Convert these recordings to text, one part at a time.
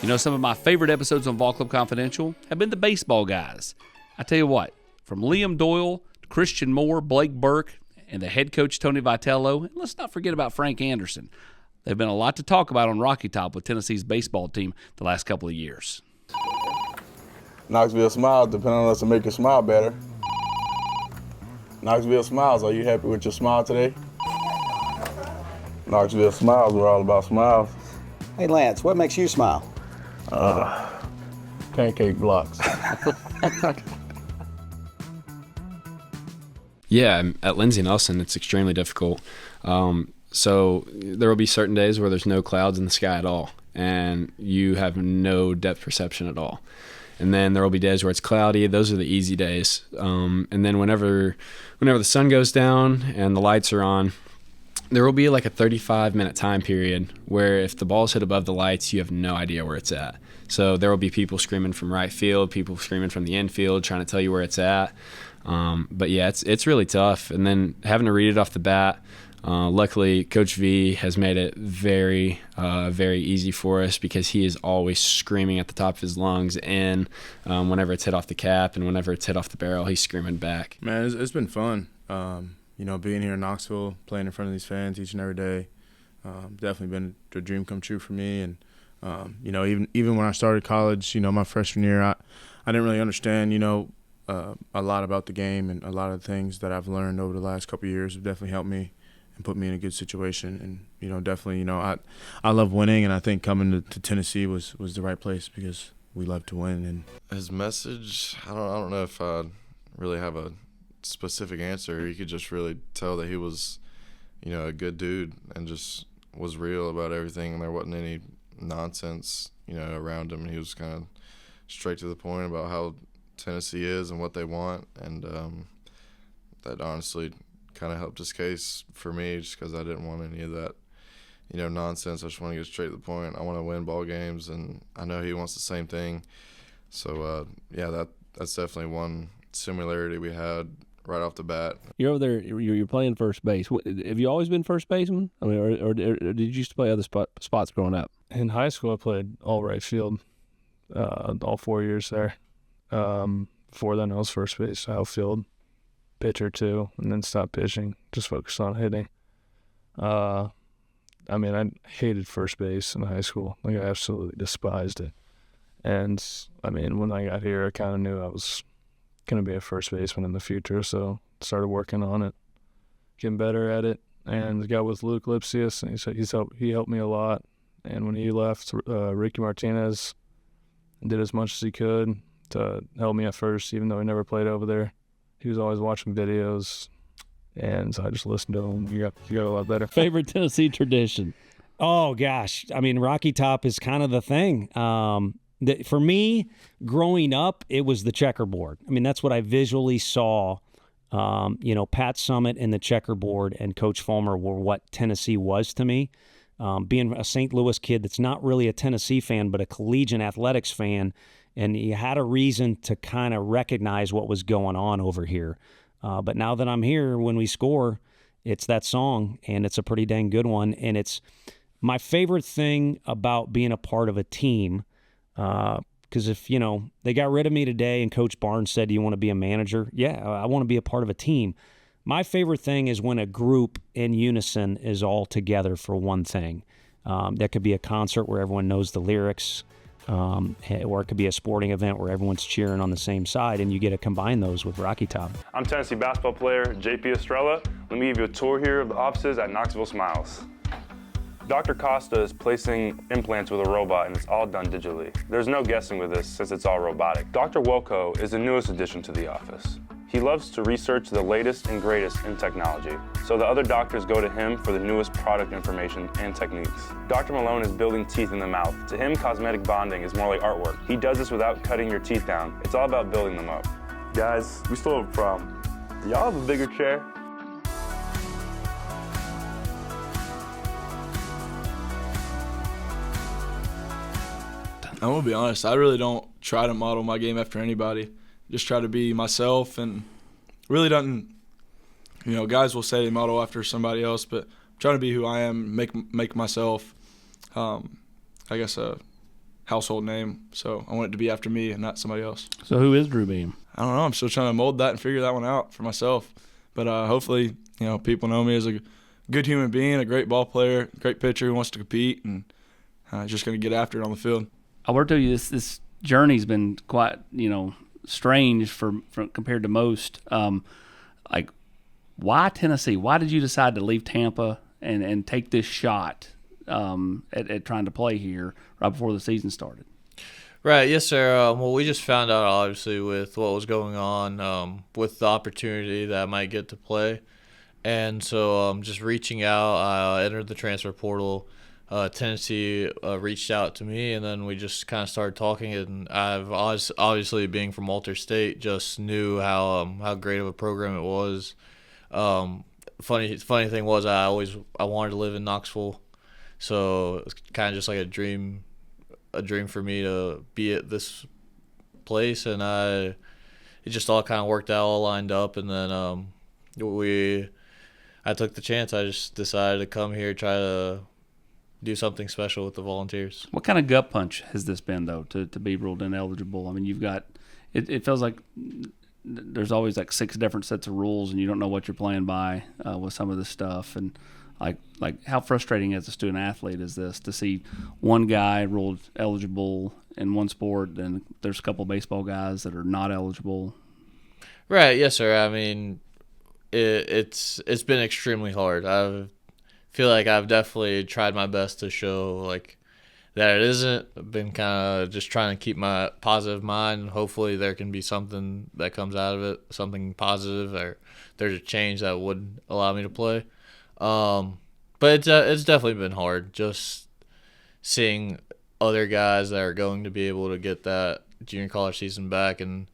You know, some of my favorite episodes on Vol Club Confidential have been the baseball guys. I tell you what, from Liam Doyle to Christian Moore, Blake Burke, and the head coach Tony Vitello, and let's not forget about Frank Anderson. There's been a lot to talk about on Rocky Top with Tennessee's baseball team the last couple of years. Knoxville Smiles depend on us to make you smile better. Knoxville Smiles, are you happy with your smile today? Knoxville Smiles, we're all about smiles. Hey Lance, what makes you smile? Pancake blocks. Yeah, at Lindsey Nelson, it's extremely difficult. So there will be certain days where there's no clouds in the sky at all, and you have no depth perception at all. And then there will be days where it's cloudy. Those are the easy days. And then whenever the sun goes down and the lights are on, there will be like a 35-minute time period where if the ball's hit above the lights, you have no idea where it's at. So there will be people screaming from right field, people screaming from the infield, trying to tell you where it's at. But yeah, it's really tough. And then having to read it off the bat, luckily Coach V has made it very, very easy for us because he is always screaming at the top of his lungs. And whenever it's hit off the cap and whenever it's hit off the barrel, he's screaming back. Man, it's been fun. You know, being here in Knoxville, playing in front of these fans each and every day, definitely been a dream come true for me. And you know, even when I started college, you know, my freshman year, I didn't really understand, you know, a lot about the game, and a lot of the things that I've learned over the last couple of years have definitely helped me and put me in a good situation. And you know, definitely, you know, I love winning, and I think coming to Tennessee was the right place because we love to win. And his message, I don't know if I really have a specific answer. You could just really tell that he was, you know, a good dude and just was real about everything, and there wasn't any nonsense, you know, around him. He was kind of straight to the point about how Tennessee is and what they want, and that honestly kind of helped his case for me, just because I didn't want any of that, you know, nonsense. I just want to get straight to the point. I want to win ball games, and I know he wants the same thing. So yeah, that's definitely one similarity we had right off the bat. You're over there. You're playing first base. Have you always been first baseman? I mean, or did you used to play other spots growing up? In high school, I played all right field, all 4 years there. Before then, I was first base, outfield, pitcher too, and then stopped pitching. Just focused on hitting. I mean, I hated first base in high school. Like, I absolutely despised it. And I mean, when I got here, I kind of knew I was going to be a first baseman in the future, so started working on it, getting better at it, and got with Luke Lipsius, and he helped me a lot. And when he left, Ricky Martinez did as much as he could to help me at first, even though he never played over there. He was always watching videos, and so I just listened to him. He got a lot better. Favorite Tennessee tradition? Oh, gosh. I mean, Rocky Top is kind of the thing. For me, growing up, it was the checkerboard. I mean, that's what I visually saw. You know, Pat Summitt and the checkerboard and Coach Fulmer were what Tennessee was to me. Being a St. Louis kid that's not really a Tennessee fan but a collegiate athletics fan, and you had a reason to kind of recognize what was going on over here. But now that I'm here, when we score, it's that song, and it's a pretty dang good one. And it's my favorite thing about being a part of a team, because if, you know, they got rid of me today and Coach Barnes said, do you want to be a manager? Yeah, I want to be a part of a team. My favorite thing is when a group in unison is all together for one thing. That could be a concert where everyone knows the lyrics, or it could be a sporting event where everyone's cheering on the same side, and you get to combine those with Rocky Top. I'm Tennessee basketball player JP Estrella. Let me give you a tour here of the offices at Knoxville Smiles. Dr. Costa is placing implants with a robot, and it's all done digitally. There's no guessing with this since it's all robotic. Dr. Welko is the newest addition to the office. He loves to research the latest and greatest in technology, so the other doctors go to him for the newest product information and techniques. Dr. Malone is building teeth in the mouth. To him, cosmetic bonding is more like artwork. He does this without cutting your teeth down. It's all about building them up. Guys, we still have a problem. Do y'all have a bigger chair? I'm going to be honest, I really don't try to model my game after anybody. Just try to be myself, and really doesn't, you know, guys will say they model after somebody else, but I'm trying to be who I am, make myself, I guess, household name. So I want it to be after me and not somebody else. So who is Drew Beam? I don't know. I'm still trying to mold that and figure that one out for myself. But hopefully, people know me as a good human being, a great ball player, great pitcher who wants to compete, and just going to get after it on the field. I will tell you this journey's been quite strange for compared to most. Like, why Tennessee? Why did you decide to leave Tampa and take this shot at trying to play here right before the season started? Right, yes, sir. Well, we just found out, obviously, with what was going on, with the opportunity that I might get to play. And so just reaching out, I entered the transfer portal. Tennessee reached out to me, and then we just kind of started talking. And I've obviously, being from Walter State, just knew how great of a program it was. Funny thing was, I wanted to live in Knoxville, so it was kind of just like a dream for me to be at this place, and it just all kind of worked out, all lined up, and then I took the chance. I just decided to come here, try to do something special with the Volunteers. What kind of gut punch has this been, though, to be ruled ineligible? I mean, you've got it feels like there's always like 6 different sets of rules, and you don't know what you're playing by with some of this stuff. And like how frustrating as a student athlete is this to see one guy ruled eligible in one sport, and there's a couple of baseball guys that are not eligible? Right. Yes, sir. I mean, it's been extremely hard. I feel like I've definitely tried my best to show like that it isn't. I've been kind of just trying to keep my positive mind. Hopefully there can be something that comes out of it, something positive, or there's a change that would allow me to play. But it's definitely been hard just seeing other guys that are going to be able to get that junior college season back, and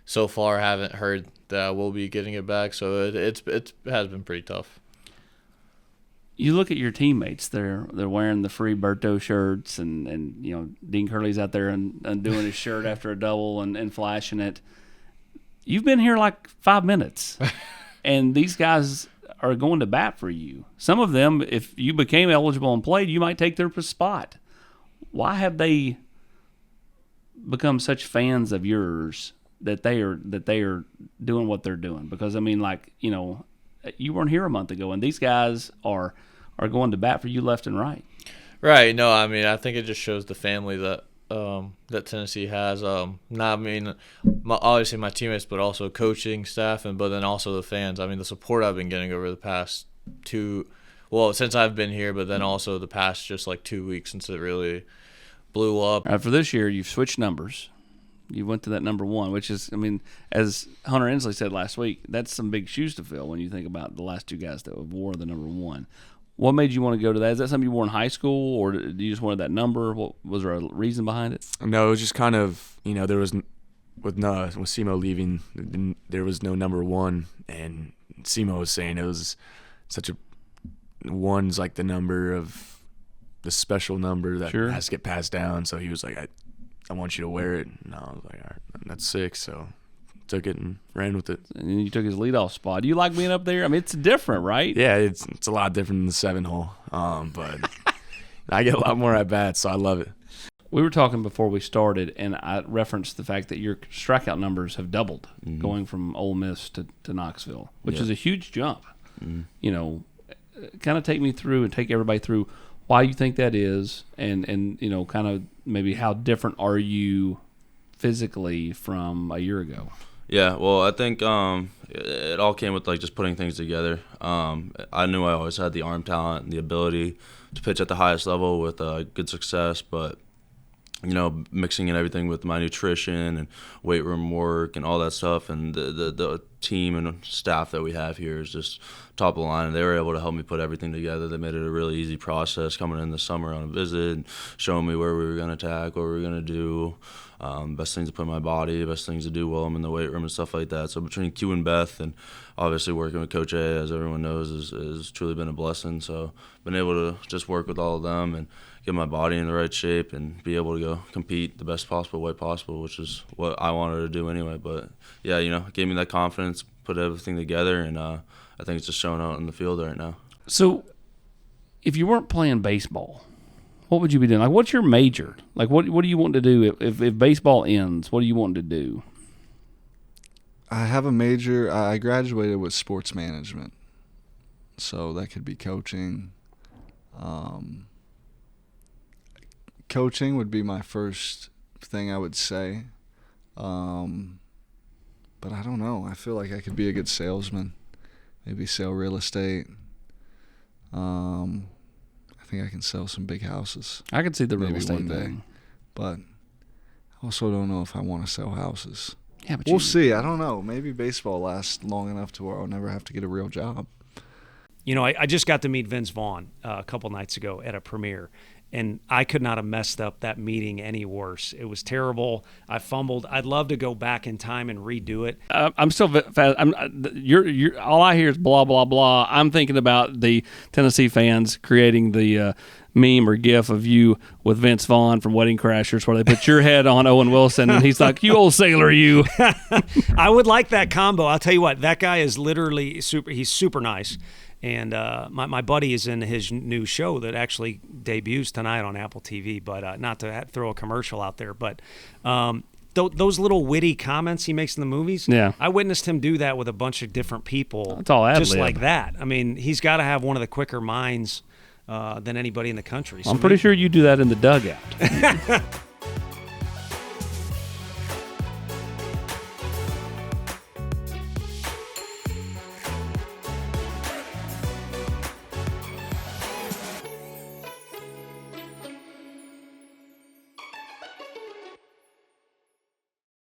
so far haven't heard that I will be getting it back. So it has been pretty tough. You look at your teammates; they're wearing the free Berto shirts, and Dean Curley's out there and doing his shirt after a double and flashing it. You've been here like 5 minutes, and these guys are going to bat for you. Some of them, if you became eligible and played, you might take their spot. Why have they become such fans of yours that they are doing what they're doing? Because I mean, you weren't here a month ago, and these guys are going to bat for you left and right. Right. No, I mean, I think it just shows the family that that Tennessee has. Obviously my teammates, but also coaching staff, but then also the fans. I mean, the support I've been getting over the past since I've been here, but then also the past just like 2 weeks since it really blew up. For this year, you've switched numbers. You went to that number 1, which is, I mean, as Hunter Inslee said last week, that's some big shoes to fill when you think about the last 2 guys that wore the number 1. What made you want to go to that? Is that something you wore in high school, or did you just wanted that number? Was there a reason behind it? No, it was just kind of, there was, with Simo leaving, there was no number 1, and Simo was saying it was such a, 1's like the number of, the special number that has to get passed down, so he was like, I want you to wear it. And I was like, all right, that's 6, so took it and ran with it. And then you took his leadoff spot. Do you like being up there? I mean, it's different, right? Yeah, it's a lot different than the 7-hole, but I get a lot more at bats, so I love it. We were talking before we started, and I referenced the fact that your strikeout numbers have doubled going from Ole Miss to Knoxville, which is a huge jump. Mm-hmm. Kind of take me through and take everybody through why you think that is, and kind of maybe how different are you physically from a year ago? Yeah, well, I think it all came with just putting things together. I knew I always had the arm talent and the ability to pitch at the highest level with good success, but mixing in everything with my nutrition and weight room work and all that stuff, and the team and staff that we have here is just top of the line, and they were able to help me put everything together. They made it a really easy process coming in the summer on a visit and showing me where we were going to attack, what we were going to do, best things to put in my body, best things to do while I'm in the weight room and stuff like that. So between Q and Beth, and obviously working with Coach A, as everyone knows, has truly been a blessing. So been able to just work with all of them and get my body in the right shape and be able to go compete the best possible way possible, which is what I wanted to do anyway. But yeah, it gave me that confidence, put everything together, and I think it's just showing out in the field right now. So if you weren't playing baseball, what would you be doing? Like, what's your major? Like, what do you want to do if baseball ends? What do you want to do? I have a major. I graduated with sports management, so that could be coaching. Coaching would be my first thing I would say. But I don't know. I feel like I could be a good salesman. Maybe sell real estate. I think I can sell some big houses. I could see the real estate one day. thing. But I also don't know if I want to sell houses. Yeah, but we'll see. I don't know. Maybe baseball lasts long enough to where I'll never have to get a real job. You know, I just got to meet Vince Vaughn a couple nights ago at a premiere, and I could not have messed up that meeting any worse. It was terrible. I fumbled. I'd love to go back in time and redo it. I'm still fast. You're all I hear is blah blah blah. I'm thinking about the Tennessee fans creating the meme or gif of you with Vince Vaughn from Wedding Crashers, where they put your head on Owen Wilson, and he's like, "You old sailor, you." I would like that combo. I'll tell you what. That guy is literally super. He's super nice. And my buddy is in his new show that actually debuts tonight on Apple TV, but not to throw a commercial out there. But those little witty comments he makes in the movies, yeah. I witnessed him do that with a bunch of different people. It's all ad-lib. Just like that. I mean, he's got to have one of the quicker minds than anybody in the country. I'm pretty sure you do that in the dugout.